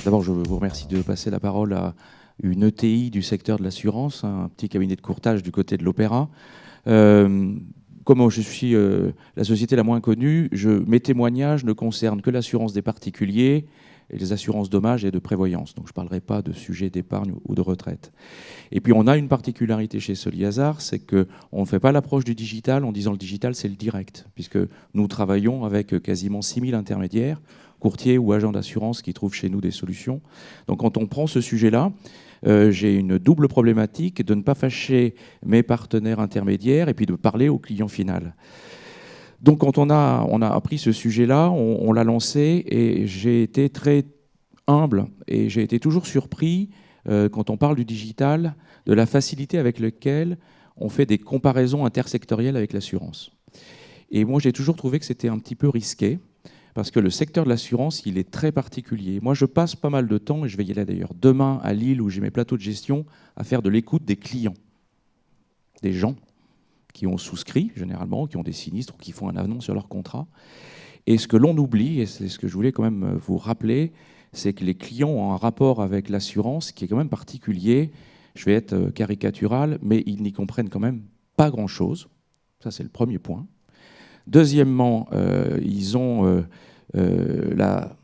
D'abord, je vous remercie de passer la parole à une ETI du secteur de l'assurance, un petit cabinet de courtage du côté de l'Opéra. Euh, Comme je suis la société la moins connue, mes témoignages ne concernent que l'assurance des particuliers et les assurances dommages et de prévoyance. Donc je ne parlerai pas de sujets d'épargne ou de retraite. Et puis on a une particularité chez Soliazar, c'est qu'on ne fait pas l'approche du digital en disant le digital c'est le direct, puisque nous travaillons avec quasiment 6000 intermédiaires, courtiers ou agents d'assurance qui trouvent chez nous des solutions. Donc quand on prend ce sujet-là, j'ai une double problématique de ne pas fâcher mes partenaires intermédiaires et puis de parler au client final. Donc quand on a appris ce sujet-là, on l'a lancé et j'ai été très humble et j'ai été toujours surpris quand on parle du digital, de la facilité avec laquelle on fait des comparaisons intersectorielles avec l'assurance. Et moi, j'ai toujours trouvé que c'était un petit peu risqué, parce que le secteur de l'assurance, il est très particulier. Moi, je passe pas mal de temps, et je vais y aller d'ailleurs demain à Lille, où j'ai mes plateaux de gestion, à faire de l'écoute des clients, des gens qui ont souscrit, généralement, qui ont des sinistres ou qui font un avenant sur leur contrat. Et ce que l'on oublie, et c'est ce que je voulais quand même vous rappeler, c'est que les clients ont un rapport avec l'assurance qui est quand même particulier. Je vais être caricatural, mais ils n'y comprennent quand même pas grand-chose. Ça, c'est le premier point. Deuxièmement, ils ont la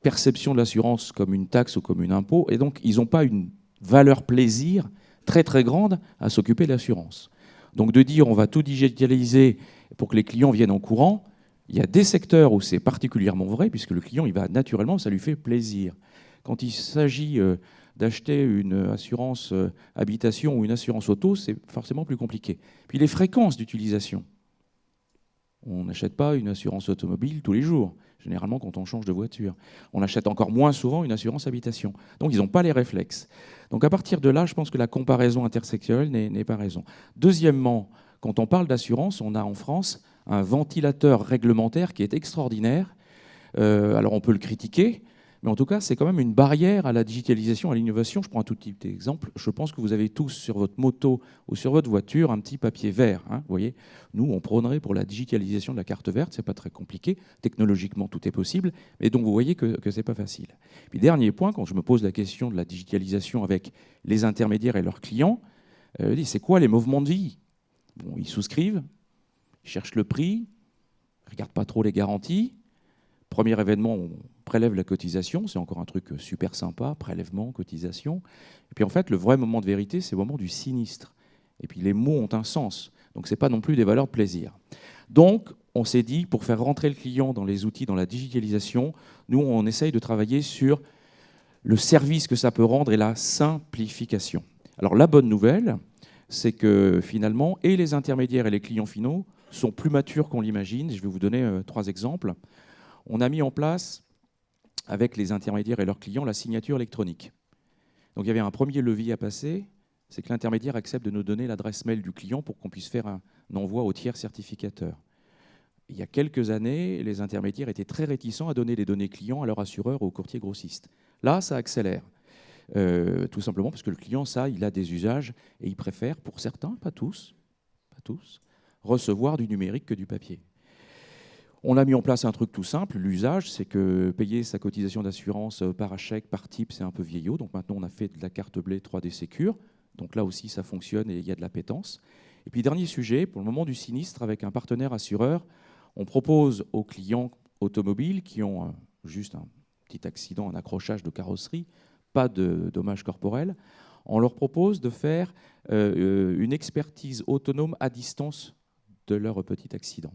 perception de l'assurance comme une taxe ou comme un impôt, et donc ils n'ont pas une valeur plaisir très très grande à s'occuper de l'assurance. Donc de dire on va tout digitaliser pour que les clients viennent en courant, il y a des secteurs où c'est particulièrement vrai, puisque le client, il va naturellement, ça lui fait plaisir. Quand il s'agit d'acheter une assurance habitation ou une assurance auto, c'est forcément plus compliqué. Puis les fréquences d'utilisation. On n'achète pas une assurance automobile tous les jours, généralement quand on change de voiture. On achète encore moins souvent une assurance habitation. Donc ils n'ont pas les réflexes. Donc à partir de là, je pense que la comparaison intersectorielle n'est pas raison. Deuxièmement, quand on parle d'assurance, on a en France un ventilateur réglementaire qui est extraordinaire. Alors on peut le critiquer, mais en tout cas, c'est quand même une barrière à la digitalisation, à l'innovation. Je prends un tout petit exemple. Je pense que vous avez tous sur votre moto ou sur votre voiture un petit papier vert. Hein, vous voyez, nous, on prônerait pour la digitalisation de la carte verte. C'est pas très compliqué. Technologiquement, tout est possible. Mais donc, vous voyez que c'est pas facile. Puis, dernier point, quand je me pose la question de la digitalisation avec les intermédiaires et leurs clients, c'est quoi les mouvements de vie? Bon, ils souscrivent, ils cherchent le prix, ils regardent pas trop les garanties. Premier événement, on prélève la cotisation, c'est encore un truc super sympa, prélèvement, cotisation. Et puis en fait, le vrai moment de vérité, c'est le moment du sinistre. Et puis les mots ont un sens, donc ce n'est pas non plus des valeurs de plaisir. Donc on s'est dit, pour faire rentrer le client dans les outils, dans la digitalisation, nous on essaye de travailler sur le service que ça peut rendre et la simplification. Alors la bonne nouvelle, c'est que finalement, et les intermédiaires et les clients finaux sont plus matures qu'on l'imagine. Je vais vous donner 3 exemples. On a mis en place, avec les intermédiaires et leurs clients, la signature électronique. Donc il y avait un premier levier à passer, c'est que l'intermédiaire accepte de nous donner l'adresse mail du client pour qu'on puisse faire un envoi au tiers certificateur. Il y a quelques années, les intermédiaires étaient très réticents à donner les données clients à leur assureur ou au courtier grossiste. Là, ça accélère. Tout simplement parce que le client, ça, il a des usages et il préfère, pour certains, pas tous, recevoir du numérique que du papier. On a mis en place un truc tout simple. L'usage, c'est que payer sa cotisation d'assurance par chèque, par type, c'est un peu vieillot. Donc maintenant, on a fait de la carte bleue 3D Secure. Donc là aussi, ça fonctionne et il y a de l'appétence. Et puis, dernier sujet, pour le moment du sinistre, avec un partenaire assureur, on propose aux clients automobiles qui ont juste un petit accident, un accrochage de carrosserie, pas de dommages corporels, on leur propose de faire une expertise autonome à distance de leur petit accident.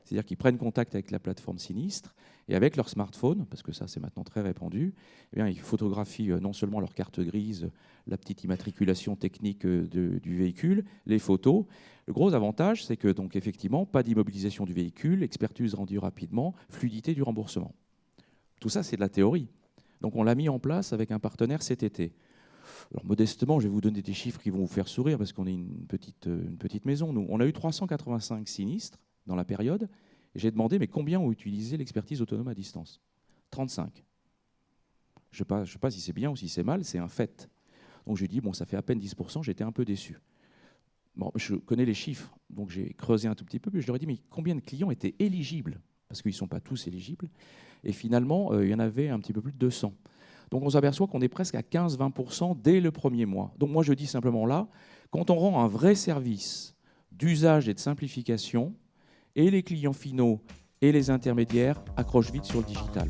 C'est-à-dire qu'ils prennent contact avec la plateforme sinistre et avec leur smartphone, parce que ça c'est maintenant très répandu, eh bien, ils photographient non seulement leur carte grise, la petite immatriculation technique du véhicule, les photos. Le gros avantage, c'est que donc effectivement, pas d'immobilisation du véhicule, expertise rendue rapidement, fluidité du remboursement. Tout ça, c'est de la théorie. Donc on l'a mis en place avec un partenaire cet été. Alors modestement, je vais vous donner des chiffres qui vont vous faire sourire parce qu'on est une petite maison. Nous, on a eu 385 sinistres dans la période. Et j'ai demandé, mais combien ont utilisé l'expertise autonome à distance? 35. Je ne sais pas si c'est bien ou si c'est mal, c'est un fait. Donc j'ai dit, bon, ça fait à peine 10%, j'étais un peu déçu. Bon, je connais les chiffres, donc j'ai creusé un tout petit peu, puis je leur ai dit, mais combien de clients étaient éligibles? Parce qu'ils ne sont pas tous éligibles. Et finalement, il y en avait un petit peu plus de 200. Donc on s'aperçoit qu'on est presque à 15-20% dès le premier mois. Donc moi je dis simplement là, quand on rend un vrai service d'usage et de simplification, et les clients finaux et les intermédiaires accrochent vite sur le digital.